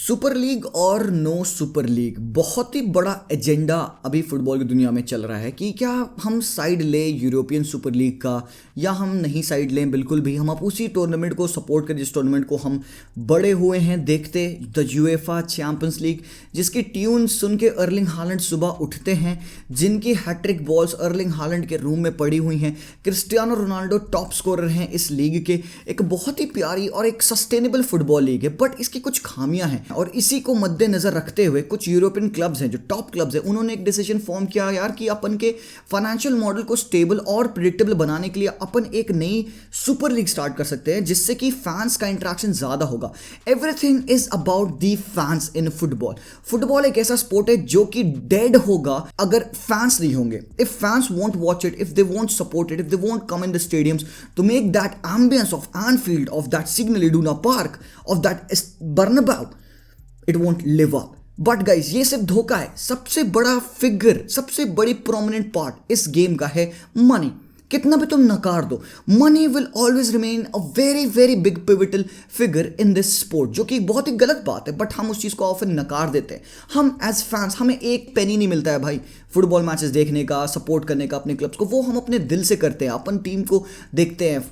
Super league और know super league बहुत ही बड़ा एजेंडा अभी फुटबॉल की दुनिया में चल रहा है कि क्या हम साइड लें यूरोपियन सुपर लीग का या हम नहीं साइड लें। बिल्कुल भी हम आप उसी टूर्नामेंट को सपोर्ट करें जिस टूर्नामेंट को हम बड़े हुए हैं देखते, द यूएफा चैंपियंस लीग, जिसकी ट्यून सुन के अर्लिंग हालैंड सुबह उठते हैं, जिनकी हैट्रिक बॉल्स अर्लिंग हालैंड के रूम में पड़ी हुई हैं। क्रिस्टियानो रोनाल्डो टॉप स्कोरर हैं इस लीग के। एक बहुत ही प्यारी और एक सस्टेनेबल फुटबॉल लीग है, बट इसकी कुछ खामियां हैं और इसी को मद्देनजर रखते हुए कुछ यूरोपियन क्लब्स हैं जो टॉप क्लब्स हैं, उन्होंने एक डिसीजन फॉर्म किया यार कि अपन के फाइनेंशियल मॉडल को स्टेबल और प्रिडिक्टेबल बनाने के लिए अपन एक नई सुपर लीग स्टार्ट कर सकते हैं जिससे कि फैंस का इंटरेक्शन ज्यादा होगा। Everything is about the fans in football. Football एक ऐसा स्पोर्ट है जो कि डेड होगा अगर फैंस नहीं होंगे। If fans won't watch it, if they won't support it, if they won't come in the stadiums to make that ambience of Anfield, of that Signal Iduna Park, of that Bernabeu, it won't live up. But guys ये सिर्फ धोखा है। सबसे बड़ा figure, सबसे बड़ी prominent part इस game का है मनी। कितना भी तुम नकार दो, money will always remain a very very big pivotal figure in this sport, जो कि बहुत ही गलत बात है, बट हम उस चीज़ को ऑफन नकार देते हैं। हम एज फैंस, हमें एक पेनी नहीं मिलता है भाई फुटबॉल मैचेस देखने का, सपोर्ट करने का अपने क्लब्स को। वो हम अपने दिल से करते हैं, अपन टीम को देखते हैं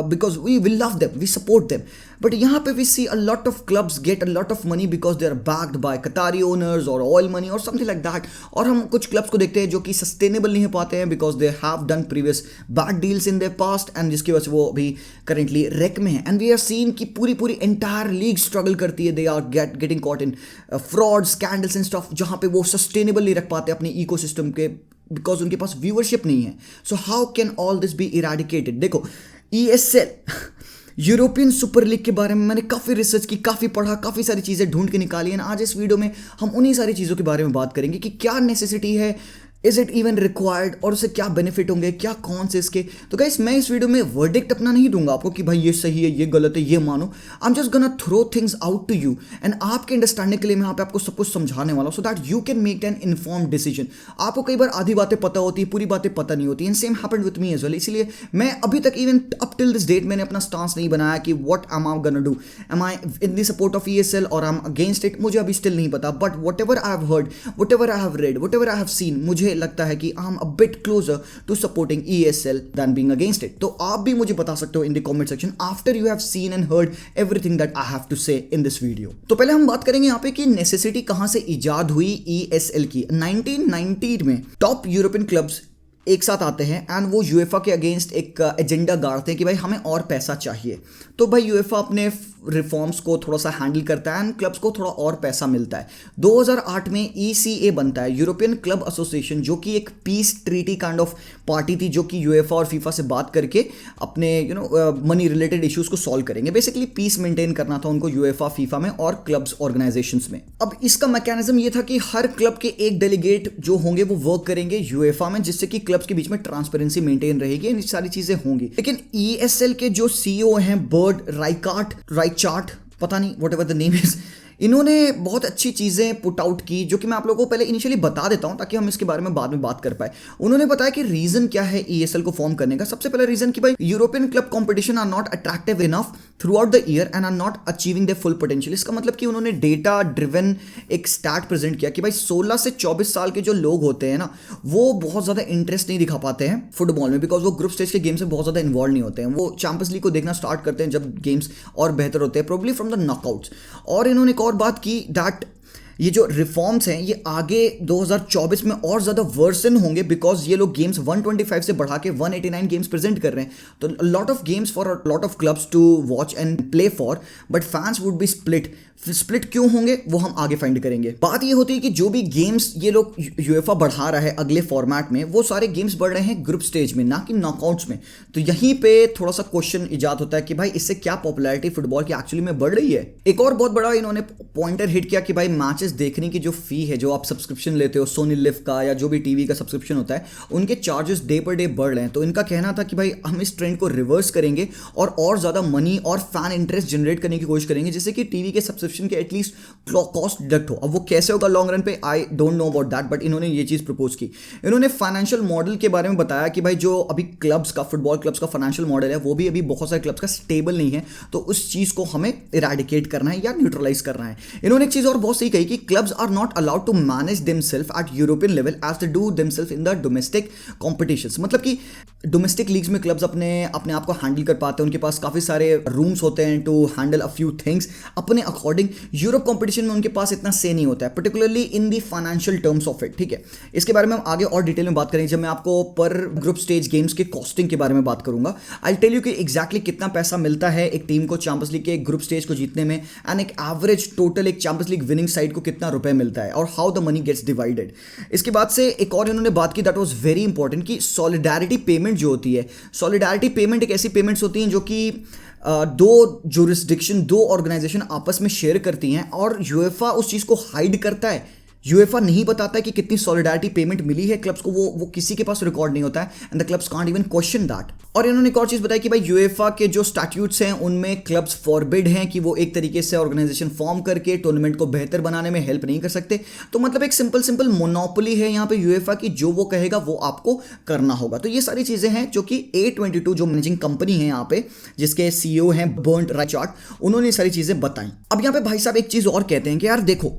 because we love them, we support them. But यहाँ पे we see a lot of clubs get a lot of money because they are backed by Qatari owners or oil money or something like that. और हम कुछ clubs को देखते हैं जो कि सस्टेनेबल नहीं हो पाते हैं because they have done previous bad deals in their past and जिसकी वजह से वो अभी currently wreck में हैं। And we have seen कि पूरी entire league struggle करती है, they are getting caught in fraud, scandals and stuff, जहाँ पे वो sustainable नहीं रख पाते अपने ecosystem के because उनके पास viewership नहीं है। So how can all this be eradicated? देखो ESL यूरोपियन सुपर लीग के बारे में मैंने काफ़ी रिसर्च की, काफ़ी पढ़ा, काफ़ी सारी चीज़ें ढूंढ के निकाली हैं। आज इस वीडियो में हम उन्हीं सारी चीज़ों के बारे में बात करेंगे कि क्या नेसेसिटी है, इज इट इवन रिक्वायर्ड, और उससे क्या बेनिफिट होंगे, क्या कौन से इसके। तो गाइस मैं इस वीडियो में वर्डिक्ट अपना नहीं दूंगा आपको कि भाई ये सही है, ये गलत है, ये मानो। I am just gonna throw things out to you and आपके अंडरस्टैंडिंग के लिए मैं यहाँ पे आपको सब कुछ समझाने वाला हूँ so that you can make an informed decision. आपको कई बार आधी बातें पता होती है, पूरी बातें पता नहीं होती, and same happened with me as well. इसलिए मैं अभी तक even up till this date मैंने अपना स्टांस नहीं बनाया कि what am I gonna do, am I in the support of ESL और आई एम अगेंस्ट इट, मुझे अभी स्टिल नहीं पता। But what ever I have heard, what ever I have read, what ever I have seen, मुझे लगता है कि I'm a bit closer to supporting ESL than being against it. तो आप भी मुझे बता सकते हो in the comment section after you have seen and heard everything that I have to say in this video. तो पहले हम बात करेंगे यहाँ पे कि नेसेसिटी कहाँ से इजाद हुई ESL की। 1990 में टॉप यूरोपियन क्लब्स एक साथ आते हैं एंड वो यूएफा के अगेंस्ट एक एजेंडा गाड़ते हैं कि भाई हमें और पैसा चाहिए। तो भाई यूएफा अपने रिफॉर्म्स को थोड़ा सा हैंडल करता है एंड क्लब्स को थोड़ा और पैसा मिलता है। 2008 में ECA बनता है, यूरोपियन क्लब एसोसिएशन, जो कि एक peace treaty kind of party थी जो कि यूएफा और फीफा से बात करके अपने मनी रिलेटेड इश्यूज को सॉल्व करेंगे। बेसिकली पीस मेंटेन करना था उनको यूएफा, फीफा में और क्लब्स ऑर्गेनाइजेशंस में। अब इसका मैकेनिज्म ये था कि हर क्लब के एक डेलीगेट जो होंगे वो वर्क करेंगे यूएफा में, जिससे कि क्लब्स के बीच में ट्रांसपेरेंसी मेंटेन रहेगी, ये सारी चीजें होंगी। लेकिन ESL के जो CEO हैं बर्ड राइचार्ट, पता नहीं what ever the name is, इन्होंने बहुत अच्छी चीज़ें पुट आउट की जो कि मैं आप लोगों को पहले इनिशियली बता देता हूं ताकि हम इसके बारे में बाद में बात कर पाए। उन्होंने बताया कि रीजन क्या है ESL को फॉर्म करने का। सबसे पहला रीजन कि भाई European club competition are not attractive enough throughout the year and are not achieving the full potential. इसका मतलब कि उन्होंने डेटा ड्रिवन एक स्टैट प्रेजेंट किया कि भाई 16 से 24 साल के जो लोग होते हैं ना, वो बहुत ज़्यादा इंटरेस्ट नहीं दिखा पाते हैं फुटबॉल में, बिकॉज वो ग्रुप स्टेज के गेम्स में बहुत ज़्यादा इन्वॉल्व नहीं होते हैं। वो चैंपियंस लीग को देखना स्टार्ट करते हैं जब गेम्स और बेहतर होते हैं, प्रोबब्ली फ्रॉम द नॉकआउट्स। और इन्होंने एक और बात की दैट ये जो रिफॉर्म्स हैं ये आगे 2024 में और ज़्यादा वर्सन होंगे बिकॉज ये लोग गेम्स 125 से बढ़ा के 189 गेम्स प्रेजेंट कर रहे हैं। तो lot of games for a lot of clubs to watch and play for, but fans would be split क्यों होंगे वो हम आगे फाइंड करेंगे। बात ये होती है कि जो भी गेम्स ये लोग यूएफा बढ़ा रहा है अगले फॉर्मेट में, वो सारे गेम्स बढ़ रहे हैं ग्रुप स्टेज में, ना कि नॉकआउट्स में। तो यहीं पे थोड़ा सा क्वेश्चन इजाद होता है कि भाई इससे क्या पॉपुलैरिटी फुटबॉल की एक्चुअली में बढ़ रही है। एक और बहुत बड़ा इन्होंने पॉइंटर हिट किया कि भाई मैचेस देखने की जो फी है, जो आप सब्सक्रिप्शन लेते हो सोनी लिव का या जो भी टीवी का सब्सक्रिप्शन होता है, उनके चार्जेस डे पर डे बढ़ रहे हैं। तो इनका कहना था कि भाई हम इस ट्रेंड को रिवर्स करेंगे और ज़्यादा मनी और फैन इंटरेस्ट जनरेट करने की कोशिश करेंगे, जिससे कि टीवी के सब्सक्रिप्शन सब्सक्रिप्शन के एटलीस्ट कॉस्ट डिडक्ट हो। अब वो कैसे होगा लॉन्ग रन पे, I don't know about that, but इन्होंने ये चीज़ प्रपोज की। इन्होंने फाइनेंशियल मॉडल के बारे में बताया कि भाई जो अभी क्लब्स का, फुटबॉल क्लब्स का फाइनेंशियल मॉडल है वो भी अभी बहुत सारे क्लब्स का स्टेबल नहीं है, तो उस चीज़ को हमें इरेडिकेट करना है या न्यूट्रलाइज करना है। इन्होंने एक चीज़ और बहुत सही कही कि clubs are not allowed to manage themselves at European level as they do themselves in the domestic competitions. मतलब कि डोमेस्टिक लीग्स में क्लब्स अपने आप को हैंडल कर पाते हैं, उनके पास काफ़ी सारे रूम्स होते हैं to handle a few things अपने अकॉर्डिंग। यूरोप कंपटीशन में उनके पास इतना से नहीं होता है, particularly in the financial terms of it. ठीक है, इसके बारे में हम आगे और डिटेल में बात करेंगे जब मैं आपको पर ग्रुप स्टेज गेम्स के कॉस्टिंग के बारे में बात करूंगा। आई टेल यू कि एग्जैक्टली कितना पैसा मिलता है एक टीम को चैंपियंस लीग के ग्रुप स्टेज को जीतने में, एंड एक एवरेज टोटल एक चैंपियंस लीग विनिंग साइड को कितना रुपए मिलता है, और how the money gets divided. इसके बाद से एक और इन्होंने बात की दैट वाज वेरी इंपॉर्टेंट कि सॉलिडारिटी पेमेंट जो होती है, सॉलिडारिटी पेमेंट एक ऐसी पेमेंट्स होती हैं जो कि दो जुरिस्डिक्शन, दो ऑर्गेनाइजेशन आपस में शेयर करती हैं, और यूएफए उस चीज़ को हाइड करता है। यूएफए नहीं बताता है कि कितनी सॉलिडारिटी पेमेंट मिली है क्लब्स को, वो किसी के पास रिकॉर्ड नहीं होता है, and the clubs can't even question that. और इन्होंने एक और चीज़ बताई कि भाई यूएफए के जो स्टैट्यूट्स हैं उनमें क्लब्स फॉरबिड हैं कि वो एक तरीके से ऑर्गेनाइजेशन फॉर्म करके टूर्नामेंट को बेहतर बनाने में हेल्प नहीं कर सकते। तो मतलब एक सिंपल मोनोपोली है यहाँ पे यूएफए की, जो वो कहेगा वो आपको करना होगा। तो ये सारी चीज़ें हैं जो कि A22 जो मैनेजिंग कंपनी है यहाँ पे, जिसके CEO हैं बर्न्ट राइचार्ड, उन्होंने ये सारी चीज़ें बताई। अब यहाँ पे भाई साहब एक चीज़ और कहते हैं कि यार देखो,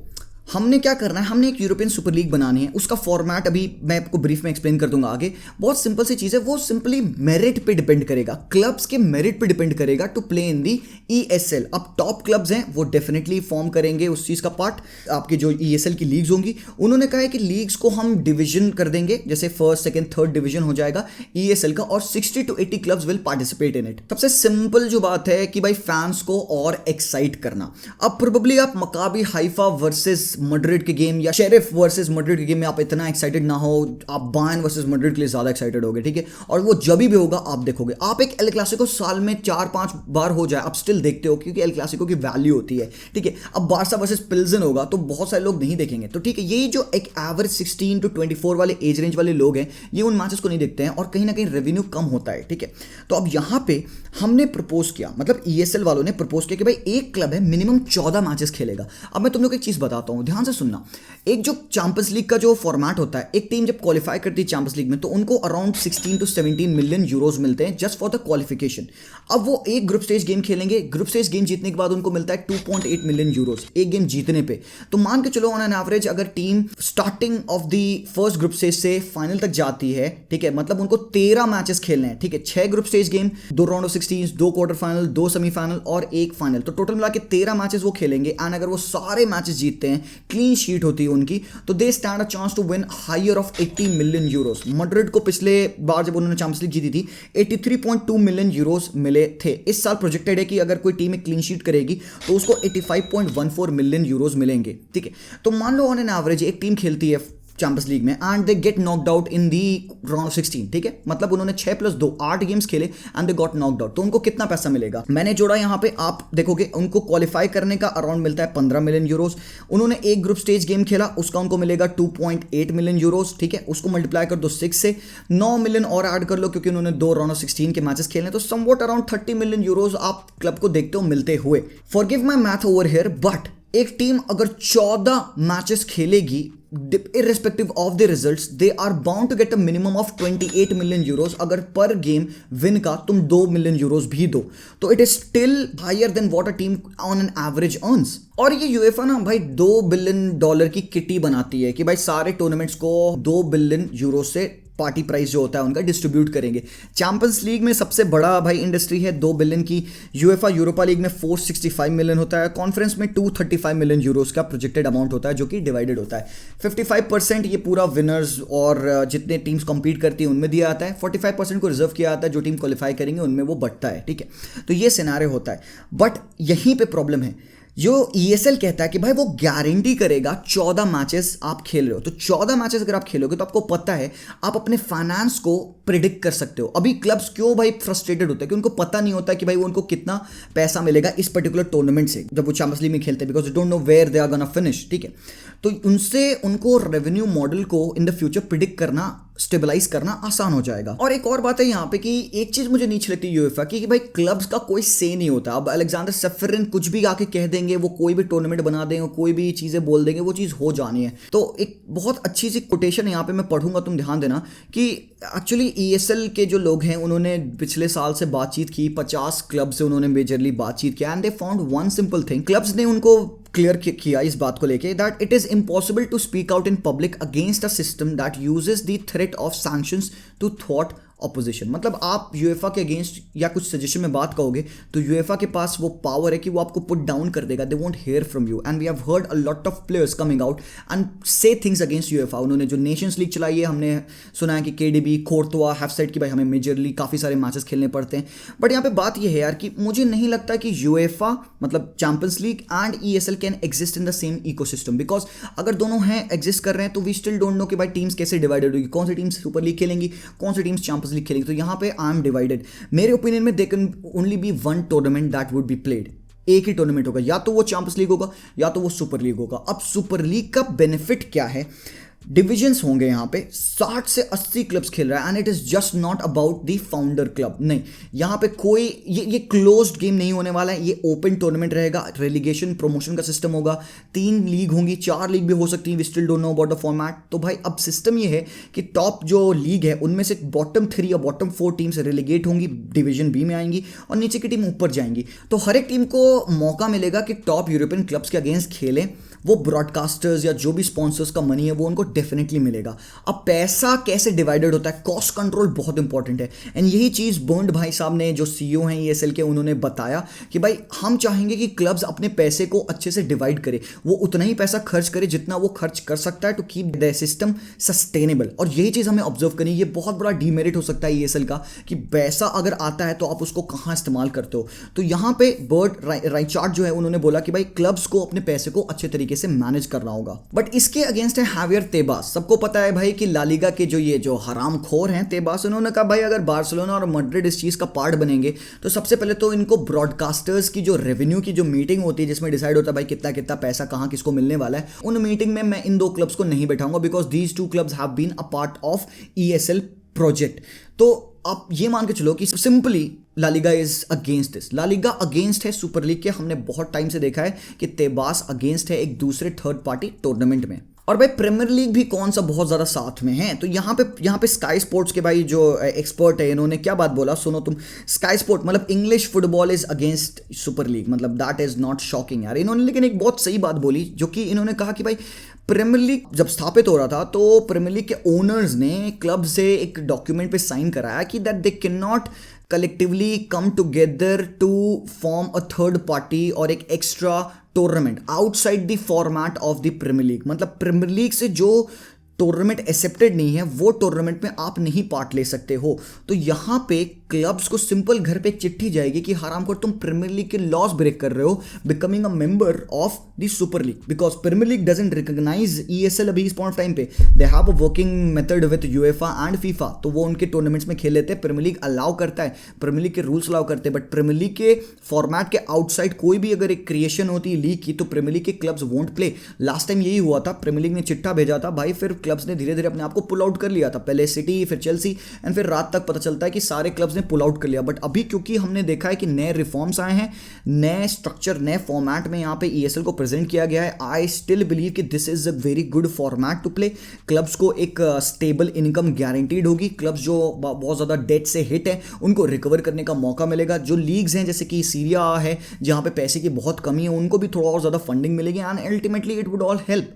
हमने क्या करना है, हमने एक यूरोपियन सुपर लीग बनानी है। उसका फॉर्मेट अभी मैं आपको ब्रीफ में एक्सप्लेन कर दूंगा आगे। बहुत सिंपल सी चीज़ है, वो सिंपली मेरिट पे डिपेंड करेगा, क्लब्स के मेरिट पे डिपेंड करेगा to play in the ESL। अब टॉप क्लब्स हैं वो डेफिनेटली फॉर्म करेंगे उस चीज़ का पार्ट, आपकी जो ESL की लीग्स होंगी। उन्होंने कहा है कि लीग्स को हम डिवीजन कर देंगे, जैसे फर्स्ट सेकेंड थर्ड डिवीजन हो जाएगा ESL का, और 60 to 80 clubs will participate in it. सबसे सिंपल जो बात है कि भाई फैंस को और एक्साइट करना। अब प्रोबेबली आप मकाबी हाइफा वर्सेस मैड्रिड के गेम या शेरिफ वर्सेस मैड्रिड के गेम में आप इतना एक्साइटेड ना हो, आप बायर्न वर्सेस मैड्रिड के लिए ज्यादा एक्साइटेड होगे, ठीक है। और वो जब भी होगा आप देखोगे, आप एक एल क्लासिको साल में 4-5 बार हो जाए आप स्टिल देखते हो, क्योंकि एल क्लासिको की वैल्यू होती है, ठीक है। अब बार्सा वर्सेस पिल्सन होगा तो बहुत सारे लोग नहीं देखेंगे, तो ठीक है। ये जो एक एवरेज 16 to 24 वाले एज रेंज वाले लोग हैं, ये उन मैचेस को नहीं देखते हैं, और कहीं ना कहीं रेवेन्यू कम होता है, ठीक है। तो अब यहाँ पे हमने प्रपोज किया, मतलब ESL वालों ने प्रपोज किया कि भाई एक क्लब है मिनिमम 14 मैचेस खेलेगा। अब मैं तुम लोग एक चीज बताता हूँ, ध्यान से सुनना। एक जो चैंपियंस लीग का जो फॉर्मेट होता है, एक टीम जब क्वालिफाई करती है चैंपियंस लीग में तो उनको अराउंड 16 to 17 मिलियन यूरोज मिलते हैं जस्ट फॉर द क्वालिफिकेशन। अब वो एक ग्रुप स्टेज गेम खेलेंगे, ग्रुप स्टेज गेम जीतने के बाद उनको मिलता है 2.8 मिलियन यूरोज एक गेम जीतने पे। तो मान के चलो ऑन एन एवरेज अगर team starting of the first group stage से फाइनल तक जाती है, ठीक है, मतलब उनको 13 मैचेस खेलने हैं, ठीक है। 6 group stage game, 2 round of 16, 2 quarter final, 2 semifinal और 1 फाइनल, तो टोटल मिला के 13 मैचेस वो खेलेंगे। एंड अगर वो सारे मैचेस जीतते हैं, क्लीन शीट होती है उनकी, तो they stand a chance to win higher of 80 million euros. Madrid को पिछले बार जब उन्होंने चैंपियंस लीग जीती थी 83.2 मिलियन यूरोज मिले थे। इस साल प्रोजेक्टेड है कि अगर कोई टीम क्लीन शीट करेगी तो उसको 85.14 मिलियन यूरोज मिलेंगे, ठीक है। तो मान लो ऑन एन एवरेज एक टीम खेलती है चैंपियंस लीग में and they get knocked out in the round of 16, ठीक है। मतलब उन्होंने 6+2 8 गेम्स खेले and they got knocked out, तो उनको कितना पैसा मिलेगा मैंने जोड़ा यहाँ पे, आप देखोगे उनको क्वालिफाई करने का अराउंड मिलता है 15 मिलियन यूरोज। उन्होंने एक ग्रुप स्टेज गेम खेला, उसका उनको मिलेगा 2.8 मिलियन यूरोज, ठीक है। उसको मल्टीप्लाई कर दो 6 से, 9 मिलियन और ऐड कर लो क्योंकि उन्होंने 2 राउंड ऑफ 16 के मैचेस खेलने, तो समवॉट अराउंड 30 मिलियन यूरोज आप क्लब को देखते हो मिलते हुए। Forgive my math over here, but एक टीम अगर 14 मैचेस खेलेगी, irrespective of the results, they are bound to get a minimum of 28 million euros। अगर पर गेम विन का तुम 2 मिलियन यूरोज भी दो तो it is still higher than what a team on an average earns. और ये UEFA ना भाई $2 बिलियन की किटी बनाती है कि भाई सारे टूर्नामेंट्स को 2 बिलियन यूरो से पार्टी प्राइस जो होता है उनका डिस्ट्रीब्यूट करेंगे। चैंपियंस लीग में सबसे बड़ा भाई इंडस्ट्री है 2 बिलियन की, यूएफए यूरोपा लीग में 465 मिलियन होता है, कॉन्फ्रेंस में 235 मिलियन यूरोस का प्रोजेक्टेड अमाउंट होता है जो कि डिवाइडेड होता है। 55% ये पूरा विनर्स और जितने टीम्स कंपीट करती हैं उनमें दिया जाता है, 45% को रिजर्व किया जाता है, जो टीम क्वालिफाई करेंगे उनमें वो बढ़ता है, ठीक है। तो ये सिनेरियो होता है, बट यहीं पे प्रॉब्लम है। जो ESL कहता है कि भाई वो गारंटी करेगा 14 मैचेस आप खेल रहे हो, तो 14 मैचेस अगर आप खेलोगे तो आपको पता है आप अपने फाइनेंस को प्रिडिक्ट कर सकते हो। अभी क्लब्स क्यों भाई फ्रस्ट्रेटेड होते हैं कि उनको पता नहीं होता कि भाई वो उनको कितना पैसा मिलेगा इस पर्टिकुलर टूर्नामेंट से जब वो चैंपियंस लीग में खेलते हैं, because they don't know where they are gonna finish, ठीक है। तो उनसे उनको रेवेन्यू मॉडल को इन द फ्यूचर प्रिडिक्ट करना स्टेबलाइज करना आसान हो जाएगा। और एक और बात है यहाँ पे कि एक चीज मुझे नीचे लगती है यूएफए की, कि भाई क्लब्स का कोई से नहीं होता। अब अलेक्जेंडर सेफरिन कुछ भी आके कह देंगे, वो कोई भी टूर्नामेंट बना देंगे, कोई भी चीजें बोल देंगे, वो चीज हो जानी है। तो एक बहुत अच्छी सी कोटेशन यहाँ पे मैं पढ़ूंगा, तुम ध्यान देना, कि एक्चुअली ईएसएल के जो लोग हैं उन्होंने पिछले साल से बातचीत की, 50 क्लब से उन्होंने मेजरली बातचीत किया, and they found one simple thing. Clubs ने उनको क्लियर किया इस बात को लेके that it is impossible to speak out in public against a system that uses the threat of sanctions to थ्वाट ऑपोजिशन। मतलब आप यूएफए के अगेंस्ट या कुछ सजेशन में बात कहोगे तो यूएफए के पास वो पावर है कि वो आपको पुट डाउन कर देगा। They won't hear from you, and we have heard a lot of players coming out and say things against UEFA. उन्होंने जो नेशंस लीग चलाई है, हमने सुना है कि केडीबी, कोर्तवा हैव सेड कि भाई हमें मेजरली काफ़ी सारे मैचेस खेलने पड़ते हैं। बट यहाँ पे बात ये है यार कि मुझे नहीं लगता कि यूएफए मतलब champions league and ESL can exist in the same ecosystem, because अगर दोनों हैं एग्जिस्ट कर रहे हैं तो वी स्टिल डोंट नो कि भाई टीम्स कैसे डिवाइडेड होगी, कौन सी टीम्स सुपर लीग खेलेंगी, कौन सी टीम्स चैंपियंस लीग खेलेंगी। तो यहाँ पे आई एम डिवाइडेड। मेरे ओपिनियन में they can only be one tournament that would be played. एक ही टूर्नामेंट होगा, या तो वो चैंपियंस लीग होगा या तो वो सुपर लीग होगा। अब सुपर लीग का बेनिफिट क्या है? डिविजन्स होंगे, यहाँ पे 60 से 80 क्लब्स खेल रहा है, and it is just not about the founder club. नहीं, यहाँ पे कोई ये क्लोज्ड गेम नहीं होने वाला है, ये ओपन टूर्नामेंट रहेगा। रेलीगेशन प्रमोशन का सिस्टम होगा, 3 लीग होंगी, 4 लीग भी हो सकती है, we still don't know about the format. तो भाई अब सिस्टम ये है कि टॉप जो लीग है उनमें से बॉटम 3 या बॉटम 4 टीम्स रेलीगेट होंगी, डिवीजन बी में आएंगी, और नीचे की टीम ऊपर जाएंगी। तो हर एक टीम को मौका मिलेगा कि टॉप यूरोपियन क्लब्स के अगेंस्ट खेलें। वो ब्रॉडकास्टर्स या जो भी स्पॉन्सर्स का मनी है वो उनको डेफिनेटली मिलेगा। अब पैसा कैसे डिवाइडेड होता है, कॉस्ट कंट्रोल बहुत इंपॉर्टेंट है, एंड यही चीज़ बर्न्ड भाई साहब ने, जो सीईओ हैं ईएसएल के, उन्होंने बताया कि भाई हम चाहेंगे कि क्लब्स अपने पैसे को अच्छे से डिवाइड करे, वो उतना ही पैसा खर्च करे जितना वो खर्च कर सकता है, to keep the system sustainable. और यही चीज़ हमें ऑब्जर्व करनी, ये बहुत बड़ा डीमेरिट हो सकता है ईएसएल का, कि पैसा अगर आता है तो आप उसको कहाँ इस्तेमाल करते हो। तो यहाँ पे बर्ड राइचार्ड जो है उन्होंने बोला कि भाई क्लब्स को अपने पैसे को अच्छे तरीके से मैनेज करना होगा। बट इसके अगेंस्ट है हैवियर तेबास। सबको पता है भाई कि ला लीगा के जो हरामखोर हैं तेबास, उन्होंने कहा भाई अगर बार्सिलोना और मैड्रिड इस चीज का पार्ट बनेंगे तो सबसे पहले तो इनको ब्रॉडकास्टर्स की जो रेवेन्यू की जो मीटिंग होती है, जिसमें डिसाइड होता है भाई कितना कितना पैसा कहां किसको मिलने वाला है, उन मीटिंग में मैं इन 2 क्लब्स को नहीं बैठाऊंगा, because these 2 clubs have been a part of ESL project. तो आप ये मान के चलो कि simply La Liga is against this. La Liga अगेंस्ट है सुपर लीग के। हमने बहुत टाइम से देखा है कि तेबास अगेंस्ट है एक दूसरे थर्ड पार्टी टूर्नामेंट में। और भाई प्रीमियर लीग भी कौन सा बहुत ज़्यादा साथ में है। तो यहाँ पे स्काई स्पोर्ट्स के भाई जो एक्सपर्ट है, इन्होंने क्या बात बोला सुनो तुम। स्काई स्पोर्ट मतलब English football is against super league, मतलब दैट इज नॉट शॉकिंग यार। इन्होंने लेकिन एक बहुत सही बात बोली, जो कि इन्होंने कहा कि भाई प्रीमियर लीग जब स्थापित हो रहा था तो प्रीमियर लीग के ओनर्स ने क्लब से एक डॉक्यूमेंट पे साइन कराया कि that they can not collectively come together to form a third party और एक extra tournament outside the format of the Premier League. मतलब प्रीमियर लीग से जो टूर्नामेंट एक्सेप्टेड नहीं है वो टूर्नामेंट में आप नहीं पार्ट ले सकते हो। तो यहाँ पे क्लब्स को सिंपल घर पे एक चिट्ठी जाएगी कि हरामखोर तुम प्रीमियर लीग के लॉस ब्रेक कर रहे हो becoming a member of the super league, because Premier League doesn't recognise ESL अभी इस पॉइंट टाइम पे। They have a working method with UEFA and FIFA, तो वो उनके टूर्नामेंट्स में खेल लेते हैं। प्रीमियर लीग अलाउ करता है, प्रीमियर लीग के रूल्स अलाउ करते हैं, बट प्रीमियर लीग के फॉर्मेट के आउटसाइड कोई भी अगर एक क्रिएशन होती है लीग की तो प्रीमियर लीग के clubs won't play. Last time यही हुआ था, प्रीमियर लीग ने चिट्ठा भेजा था भाई, फिर क्लब्स ने धीरे धीरे अपने आप को पुल आउट कर लिया था। पहले सिटी, फिर चेल्सी, एंड फिर रात तक पता चलता है कि सारे क्लब्स ने पुल आउट कर लिया। बट अभी क्योंकि हमने देखा है कि नए रिफॉर्म्स आए हैं, नए स्ट्रक्चर, नए फॉर्मेट में यहाँ पे ईएसएल को प्रेजेंट किया गया है, आई स्टिल बिलीव कि this is a very good format to play. Clubs को एक स्टेबल इनकम गारंटीड होगी। क्लब्स जो बहुत ज़्यादा डेट से हिट है उनको रिकवर करने का मौका मिलेगा। जो लीग्स हैं जैसे कि सीरिया है जहाँ पे पैसे की बहुत कमी है, उनको भी थोड़ा और ज़्यादा फंडिंग मिलेगी, and ultimately it would all help,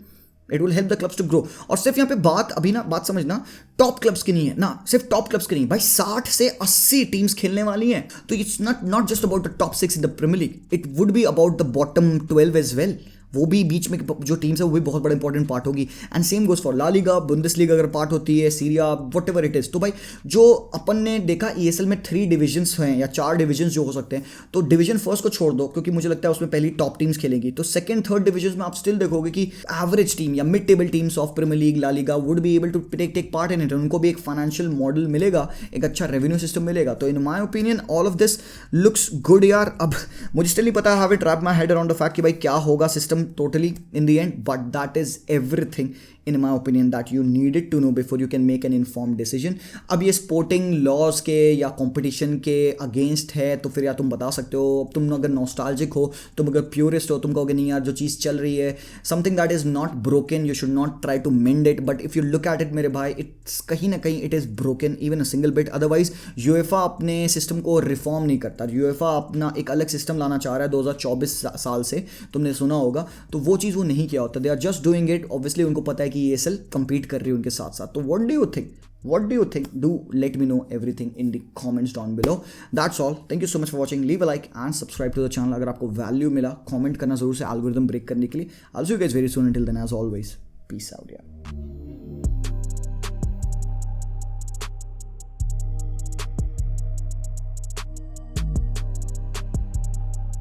it will help the clubs to grow. और सिर्फ यहाँ पे बात समझना, टॉप क्लब्स की नहीं है ना, सिर्फ टॉप क्लब्स की नहीं भाई, 60 से 80 टीम्स खेलने वाली हैं। तो it's not just about the top 6 in the Premier League, it would be about the bottom 12 as well. वो भी बीच में जो टीम्स है वो भी बहुत बड़ा इंपॉर्टेंट पार्ट होगी। And same goes for La Liga, Bundesliga अगर पार्ट होती है, Serie A, whatever it is. तो भाई जो अपन ने देखा ईएसएल में 3 डिविजन्स हैं या 4 डिविजन्स जो हो सकते हैं, तो डिवीजन फर्स्ट को छोड़ दो क्योंकि मुझे लगता है उसमें पहली टॉप टीम्स खेलेंगी। तो सेकंड थर्ड डिविजन में आप स्टिल देखोगे कि एवरेज टीम या mid table teams of Premier League, La Liga would be able to take part in it. उनको भी एक फाइनेंशियल मॉडल मिलेगा, एक अच्छा रेवेन्यू सिस्टम मिलेगा। तो in my opinion all of this looks good यार। अब मुझे स्टिल नहीं पता, have it wrap my head around the fact कि भाई क्या होगा system totally in the end, but that is everything in my opinion that you needed to know before you can make an informed decision. अब ये sporting laws के या competition के against है तो फिर या तुम बता सकते हो, तुम अगर नॉस्टैल्जिक हो, तुम अगर प्योरिस्ट हो, तुम कहोगे नहीं यार जो चीज़ चल रही है something that is not broken, you should not try to mend it, but if you look at it मेरे भाई, इट्स कहीं ना कहीं it is broken even a single bit. Otherwise UEFA अपने सिस्टम को रिफॉर्म नहीं करता. यूएफए अपना एक अलग सिस्टम लाना चाह रहा है 2024 साल से, तुमने सुना होगा, तो वो चीज़ वो नहीं किया होता. They are just doing it. Obviously उनको पता है कि ये ESL compete कर रही है उनके साथ साथ. तो what do you think? Do let me know everything in the comments down below. That's all. Thank you so much for watching. Leave a like and subscribe to the channel. अगर आपको value मिला comment करना जरूर से algorithm break करने के लिए. I'll see you guys very soon. Until then, as always, peace out. Yeah.